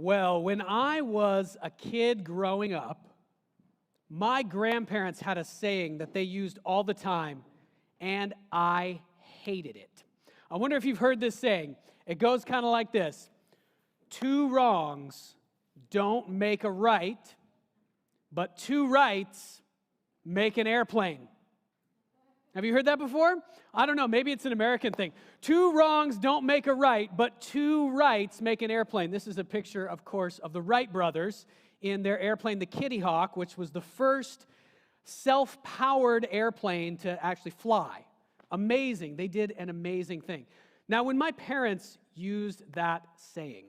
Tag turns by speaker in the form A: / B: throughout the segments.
A: Well, when I was a kid growing up, my grandparents had a saying that they used all the time, and I hated it. I wonder if you've heard this saying. It goes kind of like this: two wrongs don't make a right, but two rights make an airplane. Have you heard that before? I don't know, maybe it's an American thing. Two wrongs don't make a right, but two rights make an airplane. This is a picture, of course, of the Wright Brothers in their airplane, the Kitty Hawk, which was the first self-powered airplane to actually fly. Amazing. They did an amazing thing. Now, when my parents used that saying,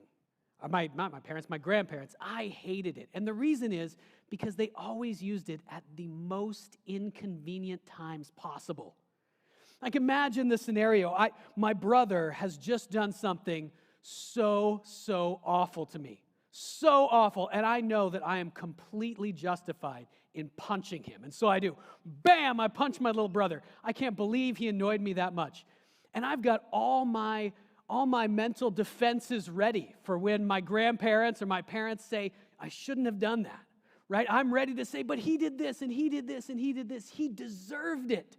A: not my parents, my grandparents, I hated it. And the reason is because they always used it at the most inconvenient times possible. Like, imagine the scenario. My brother has just done something so awful to me. So awful. And I know that I am completely justified in punching him. And so I do. Bam! I punch my little brother. I can't believe he annoyed me that much. And I've got all my mental defenses ready for when my grandparents or my parents say, I shouldn't have done that. Right? I'm ready to say, but he did this, and he did this, and he did this. He deserved it.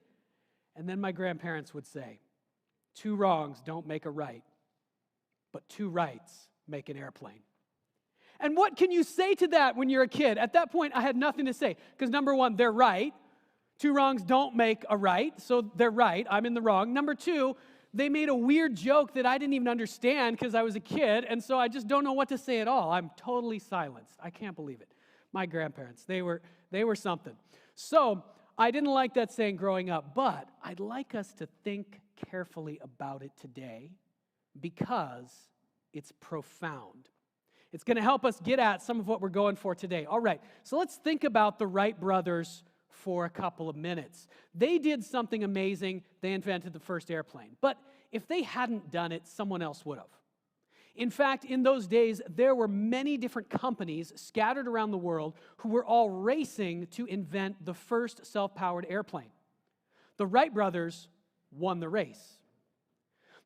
A: And then my grandparents would say, two wrongs don't make a right, but two rights make an airplane. And what can you say to that when you're a kid? At that point, I had nothing to say, because number one, they're right. Two wrongs don't make a right, so they're right. I'm in the wrong. Number two, they made a weird joke that I didn't even understand because I was a kid, and so I just don't know what to say at all. I'm totally silenced. I can't believe it. My grandparents, they were something. So I didn't like that saying growing up, but I'd like us to think carefully about it today because it's profound. It's going to help us get at some of what we're going for today. All right, so let's think about the Wright brothers for a couple of minutes. They did something amazing. They invented the first airplane. But if they hadn't done it, someone else would have. In fact, in those days, there were many different companies scattered around the world who were all racing to invent the first self-powered airplane. The Wright brothers won the race.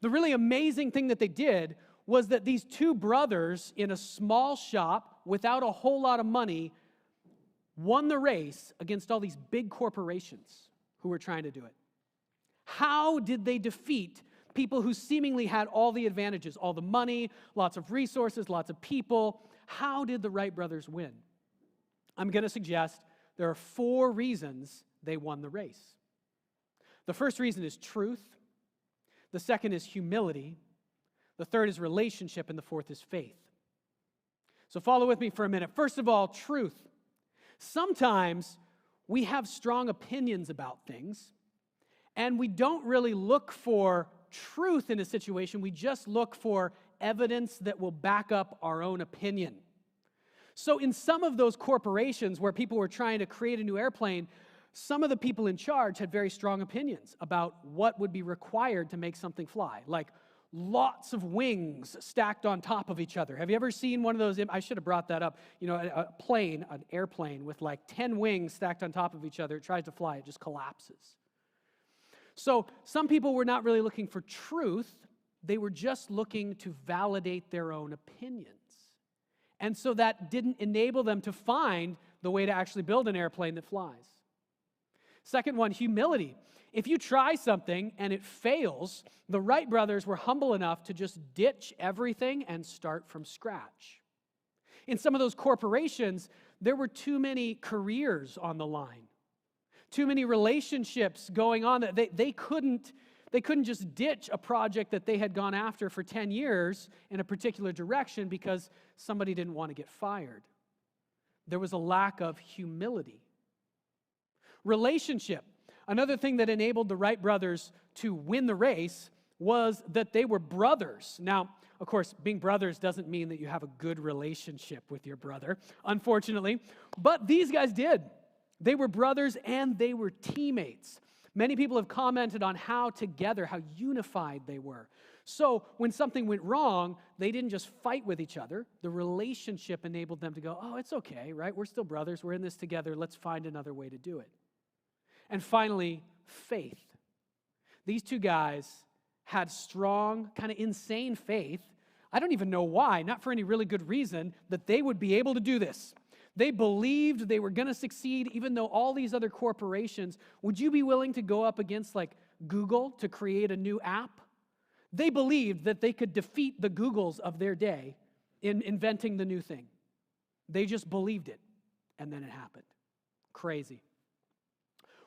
A: The really amazing thing that they did was that these two brothers in a small shop without a whole lot of money won the race against all these big corporations who were trying to do it. How did they defeat people who seemingly had all the advantages, all the money, lots of resources, lots of people? How did the Wright brothers win? I'm going to suggest there are 4 reasons they won the race. The first reason is truth. The second is humility. The third is relationship, and the fourth is faith. So follow with me for a minute. First of all, truth. Sometimes we have strong opinions about things, and we don't really look for truth in a situation. We just look for evidence that will back up our own opinion. So in some of those corporations where people were trying to create a new airplane, some of the people in charge had very strong opinions about what would be required to make something fly, like lots of wings stacked on top of each other. Have you ever seen one of those? I should have brought that up. You know, an airplane with like 10 wings stacked on top of each other. It tries to fly, it just collapses. So some people were not really looking for truth. They were just looking to validate their own opinions. And so that didn't enable them to find the way to actually build an airplane that flies. Second one, humility. If you try something and it fails, the Wright brothers were humble enough to just ditch everything and start from scratch. In some of those corporations, there were too many careers on the line, too many relationships going on that they couldn't just ditch a project that they had gone after for 10 years in a particular direction because somebody didn't want to get fired. There was a lack of humility. Relationship. Another thing that enabled the Wright brothers to win the race was that they were brothers. Now, of course, being brothers doesn't mean that you have a good relationship with your brother, unfortunately. But these guys did. They were brothers and they were teammates. Many people have commented on how unified they were. So when something went wrong, they didn't just fight with each other. The relationship enabled them to go, oh, it's okay, right? We're still brothers. We're in this together. Let's find another way to do it. And finally, faith. These two guys had strong, kind of insane faith. I don't even know why, not for any really good reason, that they would be able to do this. They believed they were going to succeed, even though all these other corporations. Would you be willing to go up against like Google to create a new app? They believed that they could defeat the Googles of their day in inventing the new thing. They just believed it, and then it happened. Crazy.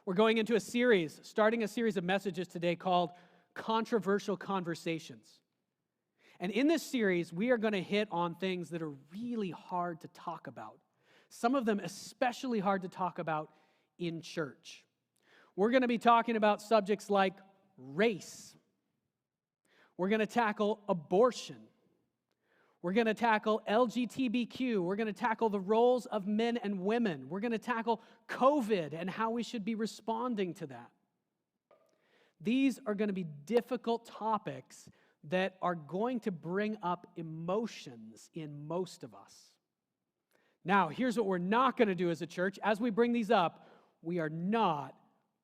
A: We're going into starting a series of messages today called Controversial Conversations. And in this series, we are going to hit on things that are really hard to talk about. Some of them especially hard to talk about in church. We're going to be talking about subjects like race. We're going to tackle abortion. We're going to tackle LGBTQ. We're going to tackle the roles of men and women. We're going to tackle COVID and how we should be responding to that. These are going to be difficult topics that are going to bring up emotions in most of us. Now, here's what we're not going to do as a church. As we bring these up, we are not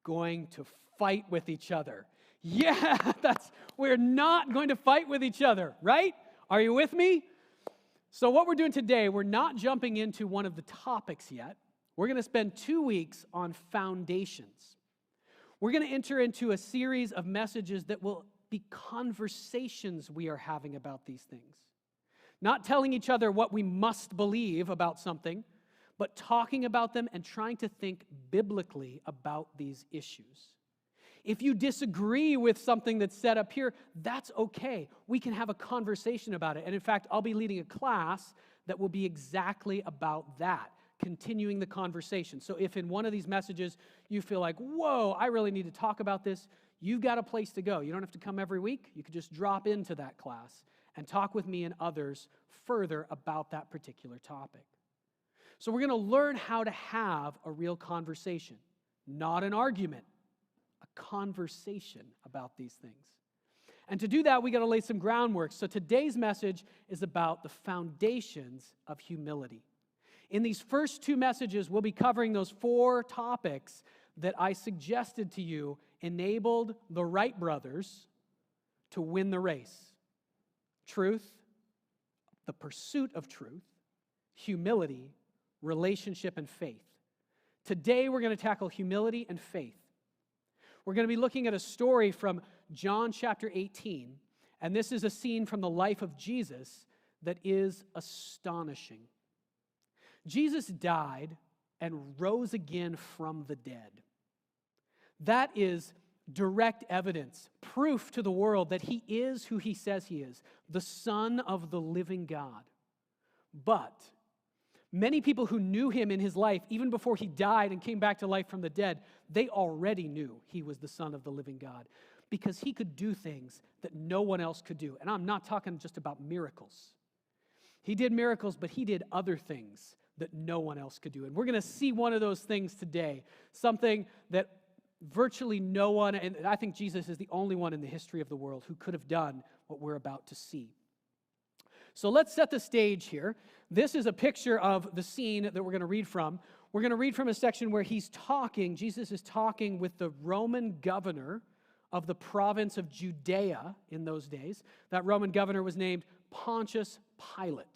A: going to fight with each other. Yeah, we're not going to fight with each other, right? Are you with me? So what we're doing today, we're not jumping into one of the topics yet. We're going to spend 2 weeks on foundations. We're going to enter into a series of messages that will be conversations we are having about these things. Not telling each other what we must believe about something, but talking about them and trying to think biblically about these issues. If you disagree with something that's set up here, that's okay. We can have a conversation about it. And in fact, I'll be leading a class that will be exactly about that, continuing the conversation. So if in one of these messages you feel like, whoa, I really need to talk about this, you've got a place to go. You don't have to come every week. You could just drop into that class and talk with me and others further about that particular topic. So we're going to learn how to have a real conversation, not an argument, a conversation about these things. And to do that, we got to lay some groundwork. So today's message is about the foundations of humility. In these first 2 messages, we'll be covering those 4 topics that I suggested to you enabled the Wright Brothers to win the race. Truth, the pursuit of truth, humility, relationship, and faith. Today, we're going to tackle humility and faith. We're going to be looking at a story from John chapter 18, and this is a scene from the life of Jesus that is astonishing. Jesus died and rose again from the dead. That is direct evidence, proof to the world that he is who he says he is, the Son of the living God. But many people who knew him in his life, even before he died and came back to life from the dead, they already knew he was the Son of the living God because he could do things that no one else could do. And I'm not talking just about miracles. He did miracles, but he did other things that no one else could do. And we're going to see one of those things today, something that virtually no one, and I think Jesus is the only one in the history of the world who could have done what we're about to see. So let's set the stage here. This is a picture of the scene that we're going to read from. We're going to read from a section where Jesus is talking with the Roman governor of the province of Judea in those days. That Roman governor was named Pontius Pilate.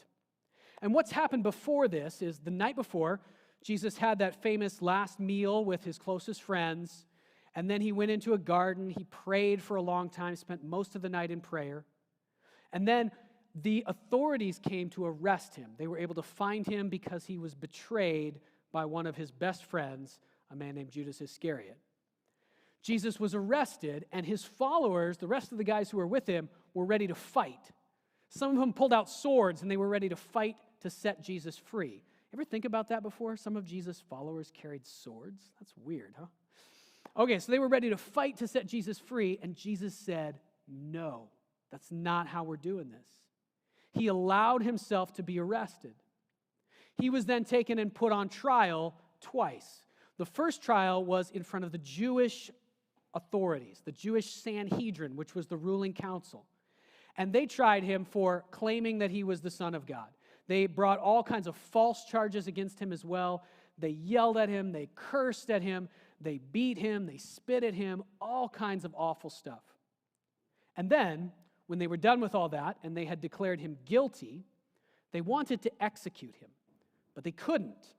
A: And what's happened before this is the night before, Jesus had that famous last meal with his closest friends, and then he went into a garden. He prayed for a long time, spent most of the night in prayer. And then the authorities came to arrest him. They were able to find him because he was betrayed by one of his best friends, a man named Judas Iscariot. Jesus was arrested, and his followers, the rest of the guys who were with him, were ready to fight. Some of them pulled out swords, and they were ready to fight to set Jesus free. Ever think about that before? Some of Jesus' followers carried swords? That's weird, huh? Okay, so they were ready to fight to set Jesus free, and Jesus said, no, that's not how we're doing this. He allowed himself to be arrested. He was then taken and put on trial twice. The first trial was in front of the Jewish authorities, the Jewish Sanhedrin, which was the ruling council. And they tried him for claiming that he was the Son of God. They brought all kinds of false charges against him as well. They yelled at him, they cursed at him, they beat him, they spit at him, all kinds of awful stuff. And then, when they were done with all that and they had declared him guilty, they wanted to execute him, but they couldn't.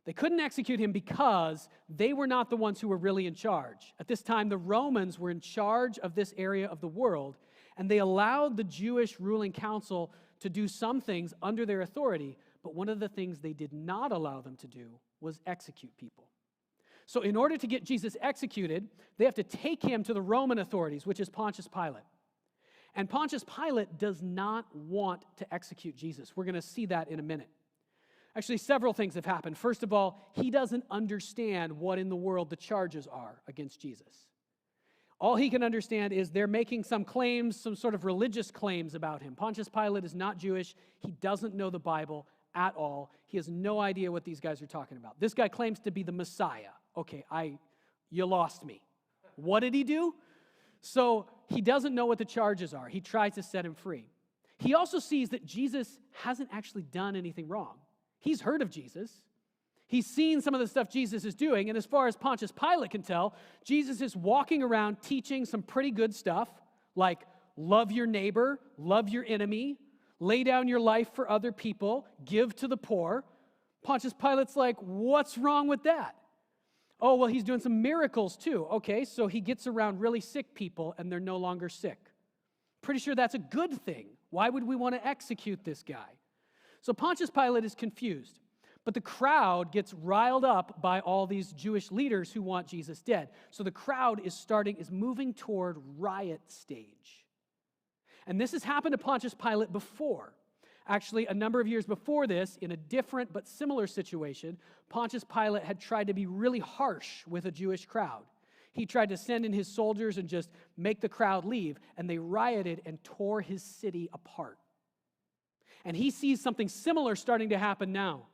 A: They couldn't execute him because they were not the ones who were really in charge. At this time, the Romans were in charge of this area of the world, and they allowed the Jewish ruling council to do some things under their authority, but one of the things they did not allow them to do was execute people. So in order to get Jesus executed, they have to take him to the Roman authorities, which is Pontius Pilate. And Pontius Pilate does not want to execute Jesus. We're going to see that in a minute. Actually, several things have happened. First of all, he doesn't understand what in the world the charges are against Jesus. All he can understand is they're making some claims, some sort of religious claims about him. Pontius Pilate is not Jewish. He doesn't know the Bible at all. He has no idea what these guys are talking about. This guy claims to be the Messiah. Okay, you lost me. What did he do? So he doesn't know what the charges are. He tries to set him free. He also sees that Jesus hasn't actually done anything wrong. He's heard of Jesus. He's seen some of the stuff Jesus is doing, and as far as Pontius Pilate can tell, Jesus is walking around teaching some pretty good stuff, like love your neighbor, love your enemy, lay down your life for other people, give to the poor. Pontius Pilate's like, what's wrong with that? Oh, well, he's doing some miracles too. Okay, so he gets around really sick people, and they're no longer sick. Pretty sure that's a good thing. Why would we want to execute this guy? So Pontius Pilate is confused, but the crowd gets riled up by all these Jewish leaders who want Jesus dead. So the crowd is moving toward riot stage. And this has happened to Pontius Pilate before. Actually, a number of years before this, in a different but similar situation, Pontius Pilate had tried to be really harsh with a Jewish crowd. He tried to send in his soldiers and just make the crowd leave, and they rioted and tore his city apart. And he sees something similar starting to happen now.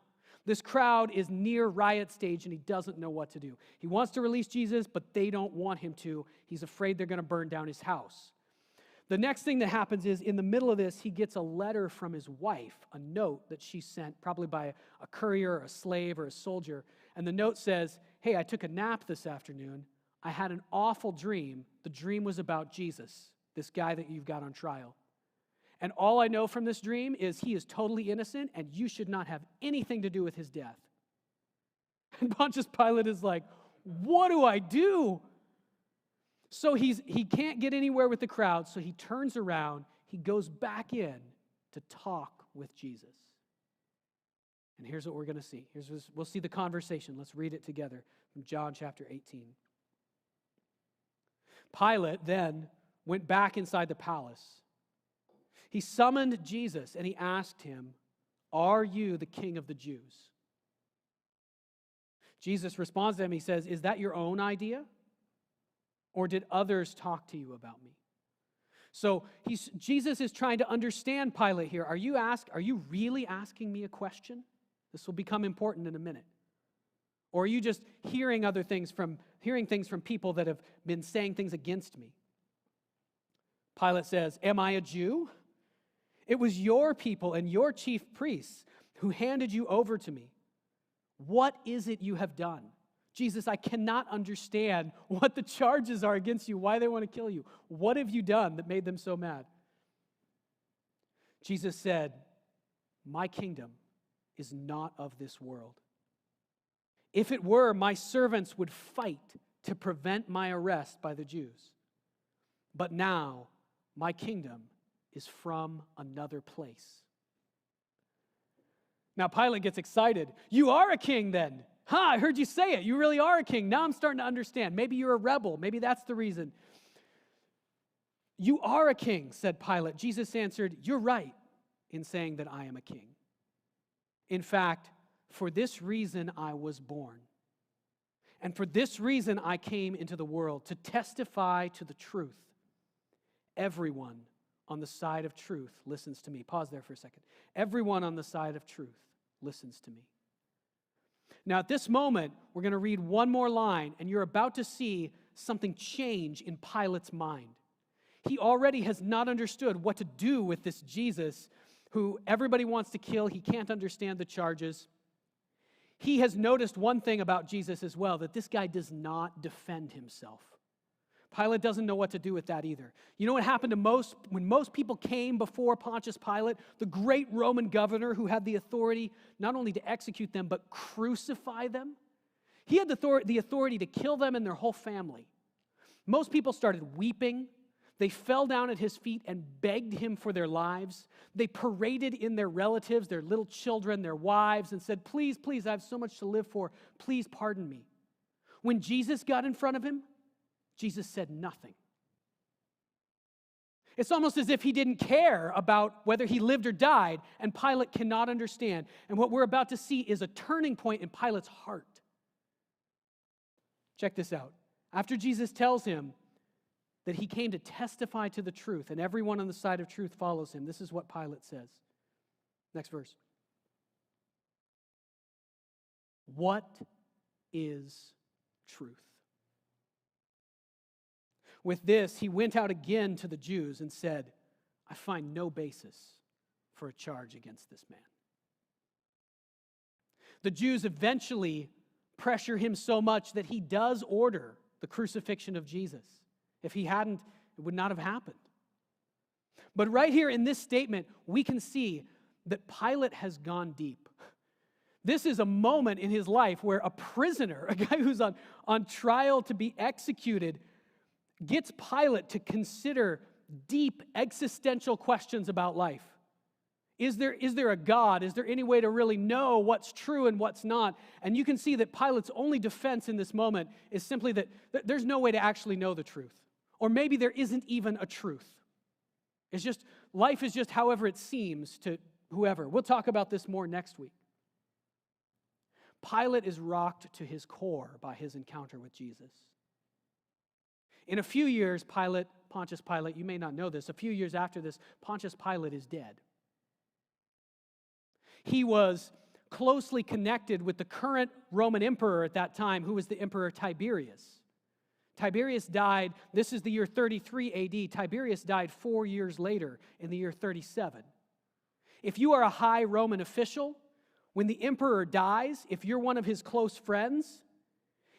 A: This crowd is near riot stage, and he doesn't know what to do. He wants to release Jesus, but they don't want him to. He's afraid they're going to burn down his house. The next thing that happens is, in the middle of this, he gets a letter from his wife, a note that she sent, probably by a courier, or a slave, or a soldier. And the note says, hey, I took a nap this afternoon. I had an awful dream. The dream was about Jesus, this guy that you've got on trial. And all I know from this dream is he is totally innocent, and you should not have anything to do with his death. And Pontius Pilate is like, what do I do? So he can't get anywhere with the crowd, so he turns around. He goes back in to talk with Jesus. And here's what we're going to see. We'll see the conversation. Let's read it together from John chapter 18. Pilate then went back inside the palace. He summoned Jesus and he asked him, are you the king of the Jews? Jesus responds to him. He says, is that your own idea? Or did others talk to you about me? So Jesus is trying to understand Pilate here. Are you really asking me a question? This will become important in a minute. Or are you just hearing things from people that have been saying things against me? Pilate says, am I a Jew? It was your people and your chief priests who handed you over to me. What is it you have done? Jesus, I cannot understand what the charges are against you, why they want to kill you. What have you done that made them so mad? Jesus said, my kingdom is not of this world. If it were, my servants would fight to prevent my arrest by the Jews. But now, my kingdom is from another place. Now Pilate gets excited. You are a king then. I heard you say it. You really are a king. Now I'm starting to understand. Maybe you're a rebel. Maybe that's the reason. You are a king, said Pilate. Jesus answered, you're right in saying that I am a king. In fact, for this reason I was born. And for this reason I came into the world, to testify to the truth. Everyone on the side of truth listens to me. Pause there for a second. Everyone on the side of truth listens to me. Now, at this moment, we're going to read one more line, and you're about to see something change in Pilate's mind. He already has not understood what to do with this Jesus who everybody wants to kill. He can't understand the charges. He has noticed one thing about Jesus as well, that this guy does not defend himself. Pilate doesn't know what to do with that either. You know what happened to when most people came before Pontius Pilate, the great Roman governor who had the authority not only to execute them, but crucify them? He had the authority to kill them and their whole family. Most people started weeping. They fell down at his feet and begged him for their lives. They paraded in their relatives, their little children, their wives, and said, please, please, I have so much to live for. Please pardon me. When Jesus got in front of him, Jesus said nothing. It's almost as if he didn't care about whether he lived or died, and Pilate cannot understand. And what we're about to see is a turning point in Pilate's heart. Check this out. After Jesus tells him that he came to testify to the truth, and everyone on the side of truth follows him, this is what Pilate says. Next verse. What is truth? With this, he went out again to the Jews and said, I find no basis for a charge against this man. The Jews eventually pressure him so much that he does order the crucifixion of Jesus. If he hadn't, it would not have happened. But right here in this statement, we can see that Pilate has gone deep. This is a moment in his life where a prisoner, a guy who's on trial to be executed, gets Pilate to consider deep existential questions about life. Is there a God? Is there any way to really know what's true and what's not? And you can see that Pilate's only defense in this moment is simply that there's no way to actually know the truth. Or maybe there isn't even a truth. It's just, life is just however it seems to whoever. We'll talk about this more next week. Pilate is rocked to his core by his encounter with Jesus. In a few years, Pontius Pilate, you may not know this, a few years after this, Pontius Pilate is dead. He was closely connected with the current Roman emperor at that time, who was the Emperor Tiberius. Tiberius died, this is the year 33 AD. Tiberius died 4 years later in the year 37. If you are a high Roman official, when the emperor dies, if you're one of his close friends,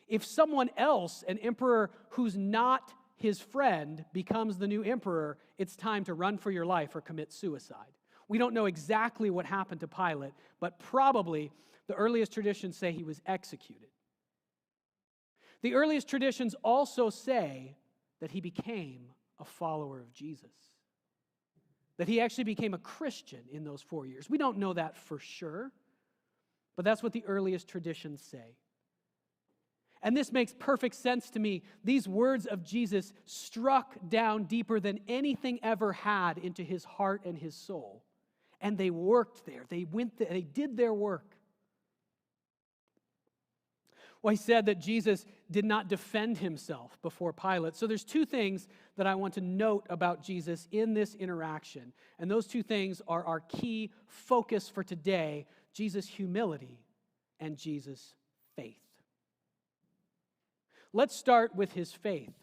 A: if someone else, an emperor who's not his friend, becomes the new emperor, it's time to run for your life or commit suicide. We don't know exactly what happened to Pilate, but probably the earliest traditions say he was executed. The earliest traditions also say that he became a follower of Jesus, that he actually became a Christian in those 4 years. We don't know that for sure, but that's what the earliest traditions say. And this makes perfect sense to me. These words of Jesus struck down deeper than anything ever had into his heart and his soul. And they worked there. They went there. They did their work. Well, he said that Jesus did not defend himself before Pilate. So there's two things that I want to note about Jesus in this interaction. And those two things are our key focus for today: Jesus' humility and Jesus' faith. Let's start with his faith.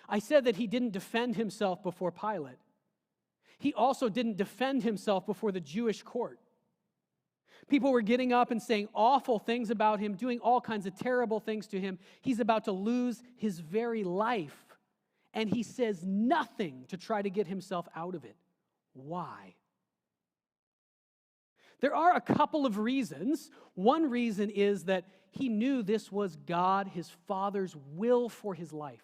A: I said that he didn't defend himself before Pilate. He also didn't defend himself before the Jewish court. People were getting up and saying awful things about him, doing all kinds of terrible things to him. He's about to lose his very life, and he says nothing to try to get himself out of it. Why? There are a couple of reasons. One reason is that he knew this was God, his Father's will for his life.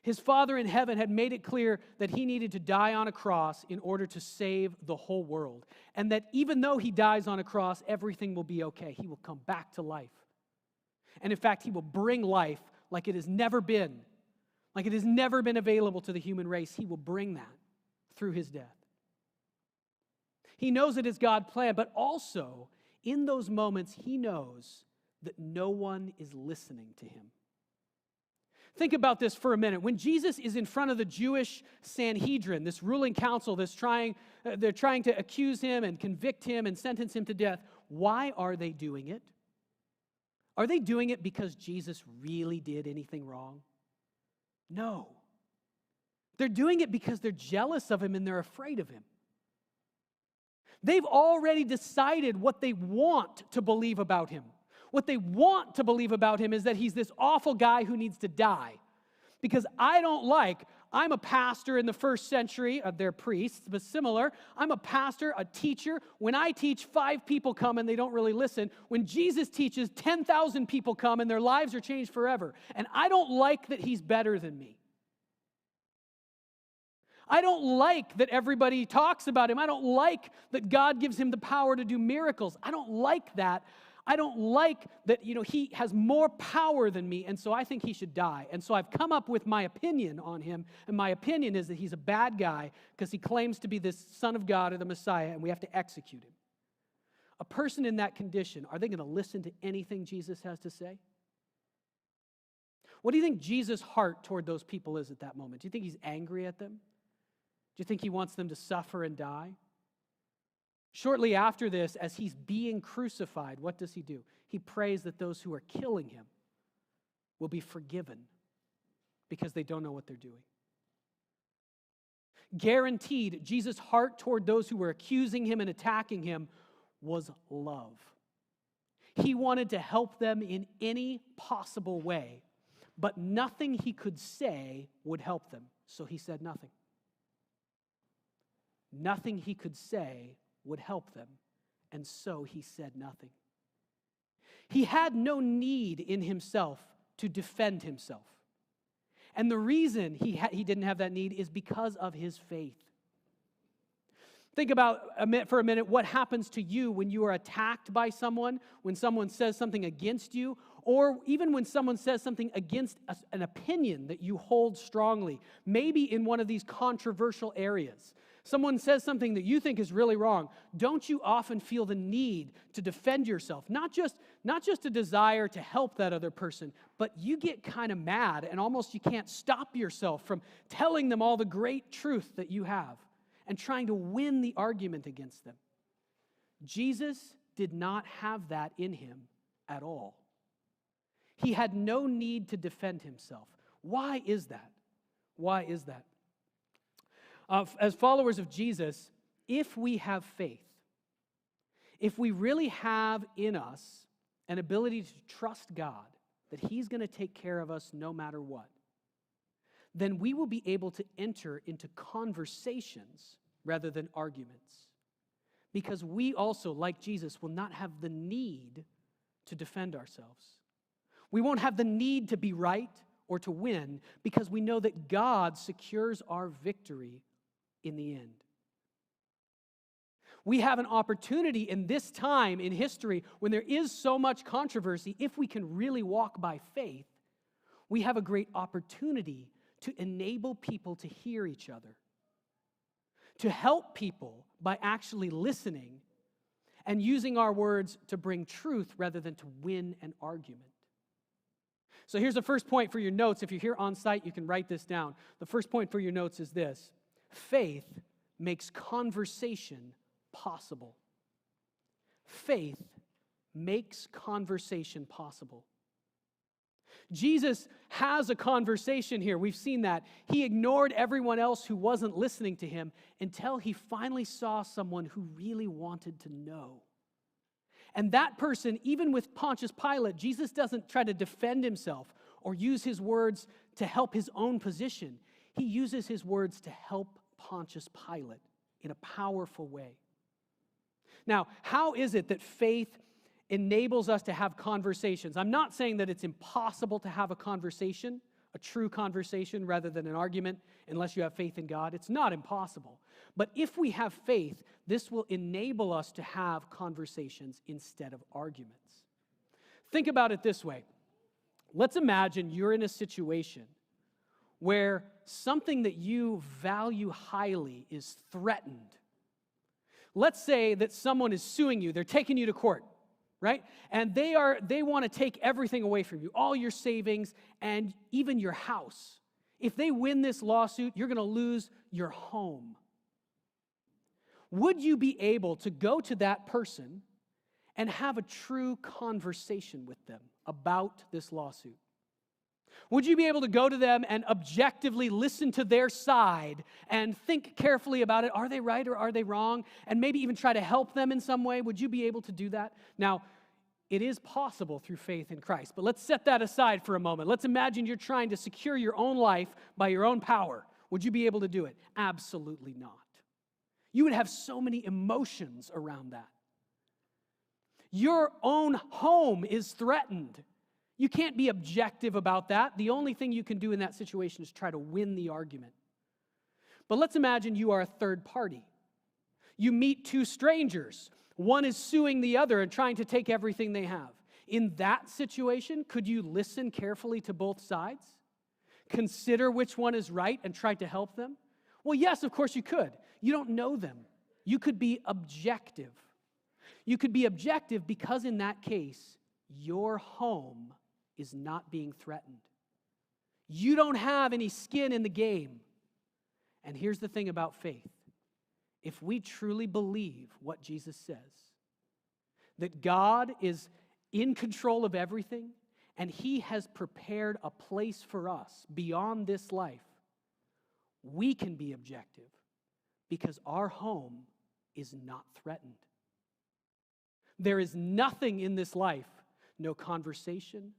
A: His Father in heaven had made it clear that he needed to die on a cross in order to save the whole world. And that even though he dies on a cross, everything will be okay. He will come back to life. And in fact, he will bring life like it has never been available to the human race. He will bring that through his death. He knows it is God's plan, but also in those moments, he knows that no one is listening to him. Think about this for a minute. When Jesus is in front of the Jewish Sanhedrin, this ruling council they're trying to accuse him and convict him and sentence him to death, why are they doing it? Are they doing it because Jesus really did anything wrong? No. They're doing it because they're jealous of him and they're afraid of him. They've already decided what they want to believe about him. What they want to believe about him is that he's this awful guy who needs to die. Because I'm a pastor in the first century, they're priests, but similar. I'm a pastor, a teacher. When I teach, 5 people come and they don't really listen. When Jesus teaches, 10,000 people come and their lives are changed forever. And I don't like that he's better than me. I don't like that everybody talks about him. I don't like that God gives him the power to do miracles. I don't like that. I don't like that, he has more power than me, and so I think he should die. And so I've come up with my opinion on him, and my opinion is that he's a bad guy because he claims to be this Son of God or the Messiah, and we have to execute him. A person in that condition, are they going to listen to anything Jesus has to say? What do you think Jesus' heart toward those people is at that moment? Do you think he's angry at them? Do you think he wants them to suffer and die? Shortly after this, as he's being crucified, what does he do? He prays that those who are killing him will be forgiven because they don't know what they're doing. Guaranteed, Jesus' heart toward those who were accusing him and attacking him was love. He wanted to help them in any possible way, but nothing he could say would help them, so he said nothing. Nothing he could say would help them, and so he said nothing. He had no need in himself to defend himself. And the reason he didn't have that need is because of his faith. Think about for a minute what happens to you when you are attacked by someone, when someone says something against you, or even when someone says something against an opinion that you hold strongly, maybe in one of these controversial areas. Someone says something that you think is really wrong. Don't you often feel the need to defend yourself? Not just a desire to help that other person, but you get kind of mad and almost you can't stop yourself from telling them all the great truth that you have and trying to win the argument against them. Jesus did not have that in him at all. He had no need to defend himself. Why is that? Why is that? As followers of Jesus, if we have faith, if we really have in us an ability to trust God, that he's going to take care of us no matter what, then we will be able to enter into conversations rather than arguments. Because we also, like Jesus, will not have the need to defend ourselves. We won't have the need to be right or to win because we know that God secures our victory in the end. We have an opportunity in this time in history when there is so much controversy, if we can really walk by faith, we have a great opportunity to enable people to hear each other, to help people by actually listening and using our words to bring truth rather than to win an argument. So here's the first point for your notes. If you're here on site, you can write this down. The first point for your notes is this: faith makes conversation possible. Faith makes conversation possible. Jesus has a conversation here. We've seen that. He ignored everyone else who wasn't listening to him until he finally saw someone who really wanted to know. And that person, even with Pontius Pilate, Jesus doesn't try to defend himself or use his words to help his own position. He uses his words to help Pontius Pilate in a powerful way. Now, how is it that faith enables us to have conversations? I'm not saying that it's impossible to have a conversation, a true conversation rather than an argument, unless you have faith in God. It's not impossible. But if we have faith, this will enable us to have conversations instead of arguments. Think about it this way. Let's imagine you're in a situation where something that you value highly is threatened. Let's say that someone is suing you. They're taking you to court, right? And they want to take everything away from you, all your savings and even your house. If they win this lawsuit, you're going to lose your home. Would you be able to go to that person and have a true conversation with them about this lawsuit? Would you be able to go to them and objectively listen to their side and think carefully about it? Are they right or are they wrong? And maybe even try to help them in some way? Would you be able to do that? Now, it is possible through faith in Christ. But let's set that aside for a moment. Let's imagine you're trying to secure your own life by your own power. Would you be able to do it? Absolutely not. You would have so many emotions around that. Your own home is threatened. You can't be objective about that. The only thing you can do in that situation is try to win the argument. But let's imagine you are a third party. You meet two strangers. One is suing the other and trying to take everything they have. In that situation, could you listen carefully to both sides? Consider which one is right and try to help them? Well, yes, of course you could. You don't know them. You could be objective. You could be objective because in that case, your home is not being threatened. You don't have any skin in the game. And here's the thing about faith. If we truly believe what Jesus says, that God is in control of everything, and He has prepared a place for us beyond this life, we can be objective because our home is not threatened. There is nothing in this life, no conversation,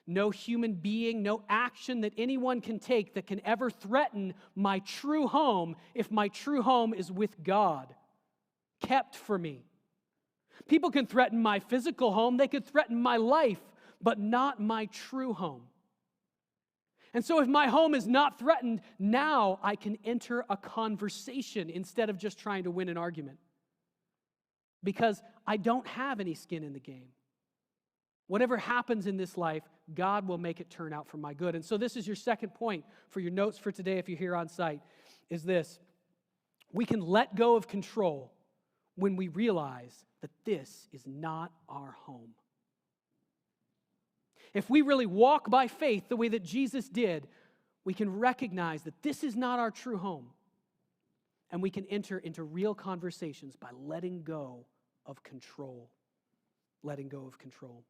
A: no human being, no action that anyone can take that can ever threaten my true home if my true home is with God, kept for me. People can threaten my physical home, they could threaten my life, but not my true home. And so if my home is not threatened, now I can enter a conversation instead of just trying to win an argument. Because I don't have any skin in the game. Whatever happens in this life, God will make it turn out for my good. And so this is your second point for your notes for today if you're here on site, is this. We can let go of control when we realize that this is not our home. If we really walk by faith the way that Jesus did, we can recognize that this is not our true home. And we can enter into real conversations by letting go of control. Letting go of control.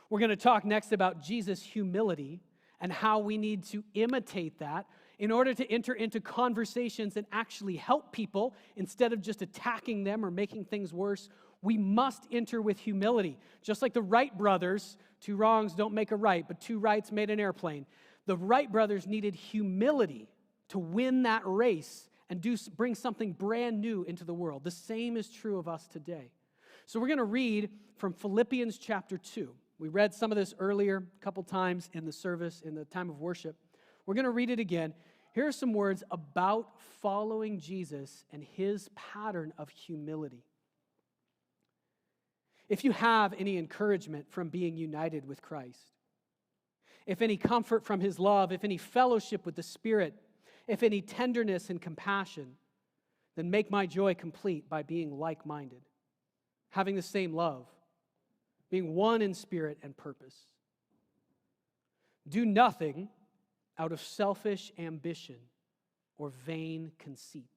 A: We're going to talk next about Jesus' humility and how we need to imitate that in order to enter into conversations and actually help people instead of just attacking them or making things worse. We must enter with humility. Just like the Wright brothers, two wrongs don't make a right, but two rights made an airplane. The Wright brothers needed humility to win that race and bring something brand new into the world. The same is true of us today. So we're going to read from Philippians chapter 2. We read some of this earlier a couple times in the service, in the time of worship. We're going to read it again. Here are some words about following Jesus and His pattern of humility. If you have any encouragement from being united with Christ, if any comfort from His love, if any fellowship with the Spirit, if any tenderness and compassion, then make my joy complete by being like-minded, having the same love, being one in spirit and purpose. Do nothing out of selfish ambition or vain conceit.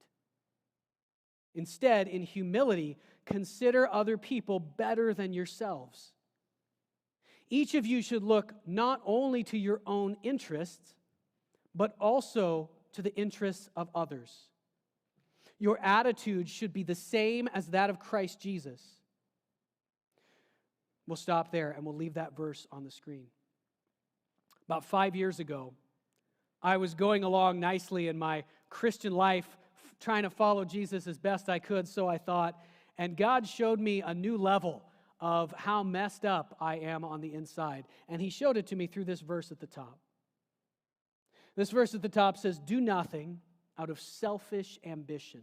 A: Instead, in humility, consider other people better than yourselves. Each of you should look not only to your own interests, but also to the interests of others. Your attitude should be the same as that of Christ Jesus. We'll stop there and we'll leave that verse on the screen. About 5 years ago, I was going along nicely in my Christian life, trying to follow Jesus as best I could, so I thought, and God showed me a new level of how messed up I am on the inside. And He showed it to me through this verse at the top. This verse at the top says, do nothing out of selfish ambition.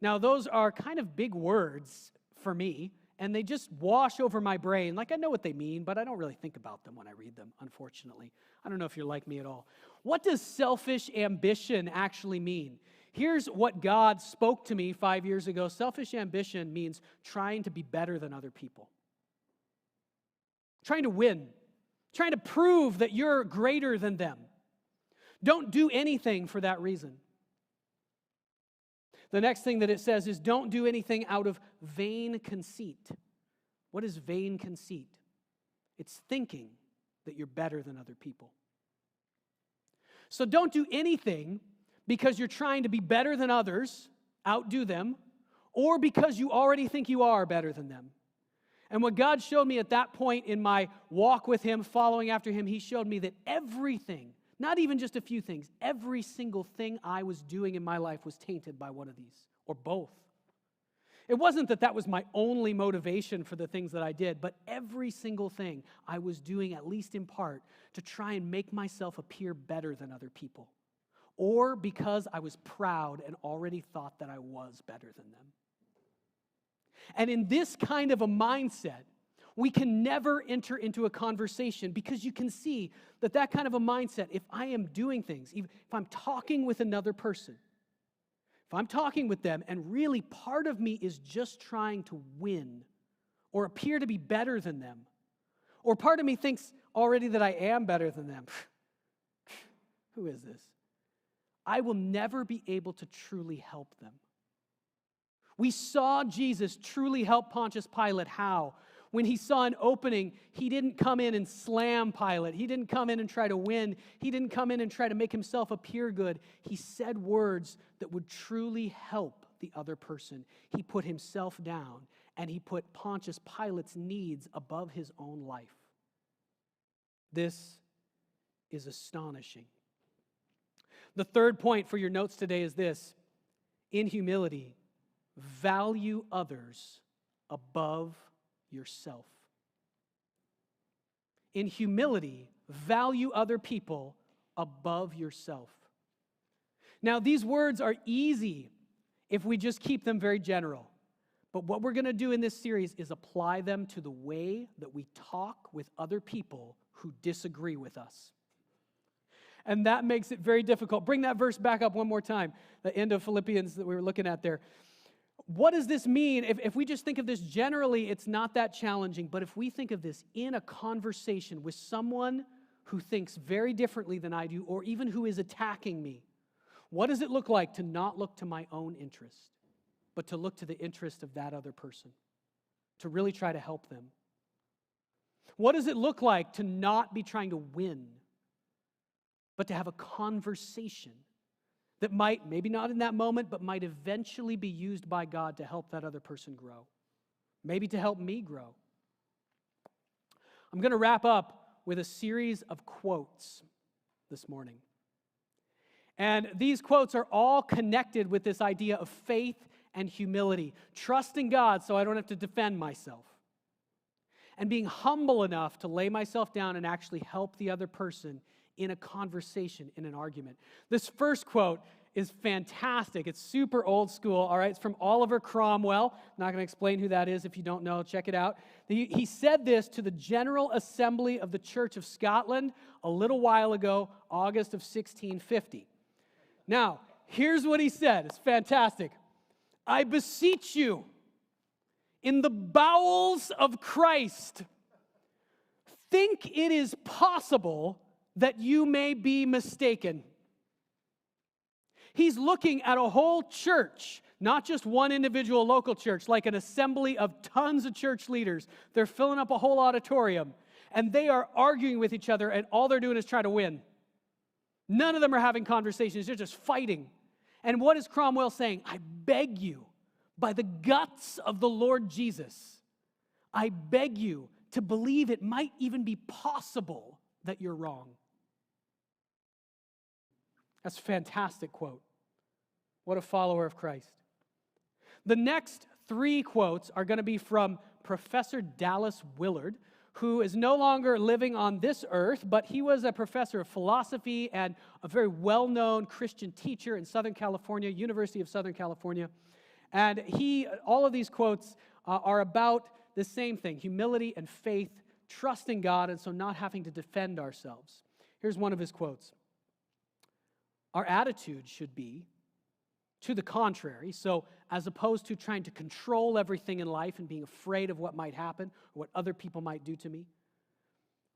A: Now, those are kind of big words for me, and they just wash over my brain. Like, I know what they mean, but I don't really think about them when I read them, unfortunately. I don't know if you're like me at all. What does selfish ambition actually mean? Here's what God spoke to me 5 years ago. Selfish ambition means trying to be better than other people. Trying to win. Trying to prove that you're greater than them. Don't do anything for that reason. The next thing that it says is don't do anything out of vain conceit. What is vain conceit? It's thinking that you're better than other people. So don't do anything because you're trying to be better than others, outdo them, or because you already think you are better than them. And what God showed me at that point in my walk with Him, following after Him, He showed me that everything, not even just a few things, every single thing I was doing in my life was tainted by one of these, or both. It wasn't that that was my only motivation for the things that I did, but every single thing I was doing, at least in part, to try and make myself appear better than other people, or because I was proud and already thought that I was better than them. And in this kind of a mindset, we can never enter into a conversation, because you can see that that kind of a mindset, if I am doing things, if I'm talking with another person, if I'm talking with them and really part of me is just trying to win or appear to be better than them, or part of me thinks already that I am better than them, who is this? I will never be able to truly help them. We saw Jesus truly help Pontius Pilate. How? When he saw an opening, he didn't come in and slam Pilate. He didn't come in and try to win. He didn't come in and try to make himself appear good. He said words that would truly help the other person. He put himself down, and he put Pontius Pilate's needs above his own life. This is astonishing. The third point for your notes today is this: in humility, value others above yourself. In humility, value other people above yourself. Now, these words are easy if we just keep them very general. But what we're going to do in this series is apply them to the way that we talk with other people who disagree with us. And that makes it very difficult. Bring that verse back up one more time, the end of Philippians that we were looking at there. What does this mean? If we just think of this generally, it's not that challenging. But if we think of this in a conversation with someone who thinks very differently than I do, or even who is attacking me, what does it look like to not look to my own interest, but to look to the interest of that other person, to really try to help them? What does it look like to not be trying to win, but to have a conversation that might, maybe not in that moment, but might eventually be used by God to help that other person grow, maybe to help me grow? I'm going to wrap up with a series of quotes this morning. And these quotes are all connected with this idea of faith and humility, trusting God so I don't have to defend myself, and being humble enough to lay myself down and actually help the other person in a conversation, in an argument. This first quote is fantastic. It's super old school, all right? It's from Oliver Cromwell. I'm not going to explain who that is if you don't know. Check it out. He said this to the General Assembly of the Church of Scotland a little while ago, August of 1650. Now, here's what he said. It's fantastic. I beseech you, in the bowels of Christ, think it is possible that you may be mistaken. He's looking at a whole church, not just one individual local church, like an assembly of tons of church leaders. They're filling up a whole auditorium, and they are arguing with each other, and all they're doing is trying to win. None of them are having conversations. They're just fighting. And what is Cromwell saying? I beg you, by the guts of the Lord Jesus, I beg you to believe it might even be possible that you're wrong. That's a fantastic quote. What a follower of Christ. The next three quotes are going to be from Professor Dallas Willard, who is no longer living on this earth, but he was a professor of philosophy and a very well-known Christian teacher in Southern California, University of Southern California. And all of these quotes are about the same thing: humility and faith, trusting God, and so not having to defend ourselves. Here's one of his quotes. Our attitude should be to the contrary. So as opposed to trying to control everything in life and being afraid of what might happen or what other people might do to me,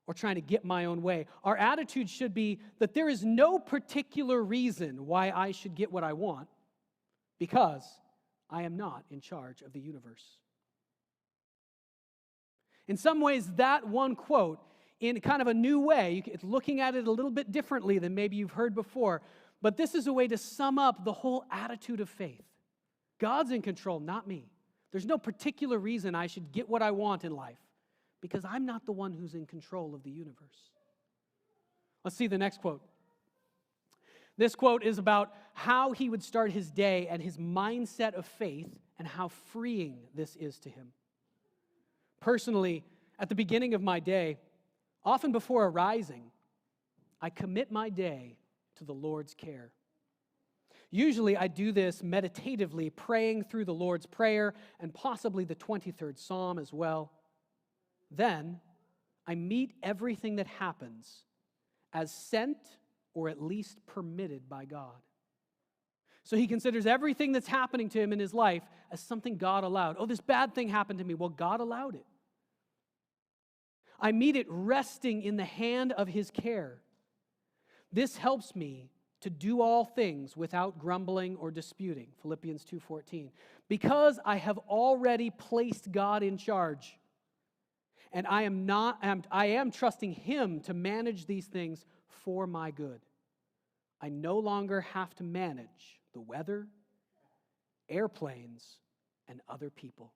A: or trying to get my own way, our attitude should be that there is no particular reason why I should get what I want, because I am not in charge of the universe. In some ways, that one quote, in kind of a new way, it's looking at it a little bit differently than maybe you've heard before, but this is a way to sum up the whole attitude of faith. God's in control, not me. There's no particular reason I should get what I want in life because I'm not the one who's in control of the universe. Let's see the next quote. This quote is about how he would start his day and his mindset of faith and how freeing this is to him. Personally, at the beginning of my day, often before arising, I commit my day to the Lord's care. Usually I do this meditatively, praying through the Lord's Prayer and possibly the 23rd Psalm as well. Then I meet everything that happens as sent or at least permitted by God. So he considers everything that's happening to him in his life as something God allowed. Oh, this bad thing happened to me. Well, God allowed it. I meet it resting in the hand of his care. This helps me to do all things without grumbling or disputing. Philippians 2:14. Because I have already placed God in charge, and I am trusting him to manage these things for my good. I no longer have to manage the weather, airplanes, and other people.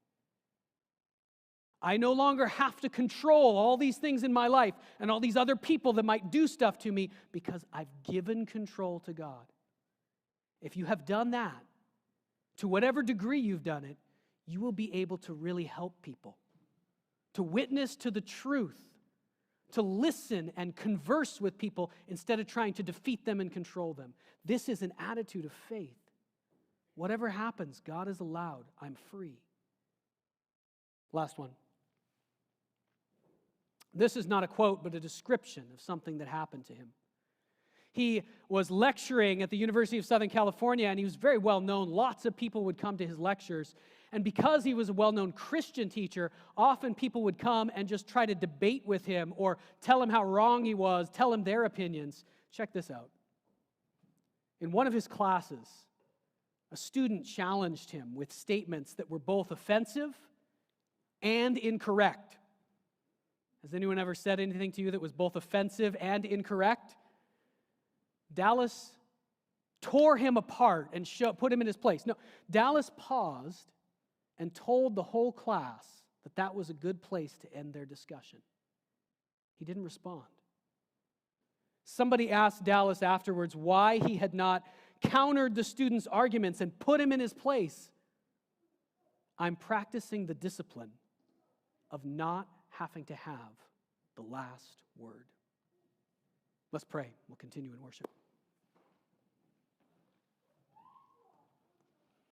A: I no longer have to control all these things in my life and all these other people that might do stuff to me because I've given control to God. If you have done that, to whatever degree you've done it, you will be able to really help people, to witness to the truth, to listen and converse with people instead of trying to defeat them and control them. This is an attitude of faith. Whatever happens, God has allowed. I'm free. Last one. This is not a quote, but a description of something that happened to him. He was lecturing at the University of Southern California, and he was very well known. Lots of people would come to his lectures. And because he was a well-known Christian teacher, often people would come and just try to debate with him or tell him how wrong he was, tell him their opinions. Check this out. In one of his classes, a student challenged him with statements that were both offensive and incorrect. Has anyone ever said anything to you that was both offensive and incorrect? Dallas tore him apart and put him in his place. No, Dallas paused and told the whole class that that was a good place to end their discussion. He didn't respond. Somebody asked Dallas afterwards why he had not countered the student's arguments and put him in his place. I'm practicing the discipline of not having to have the last word. Let's pray. We'll continue in worship.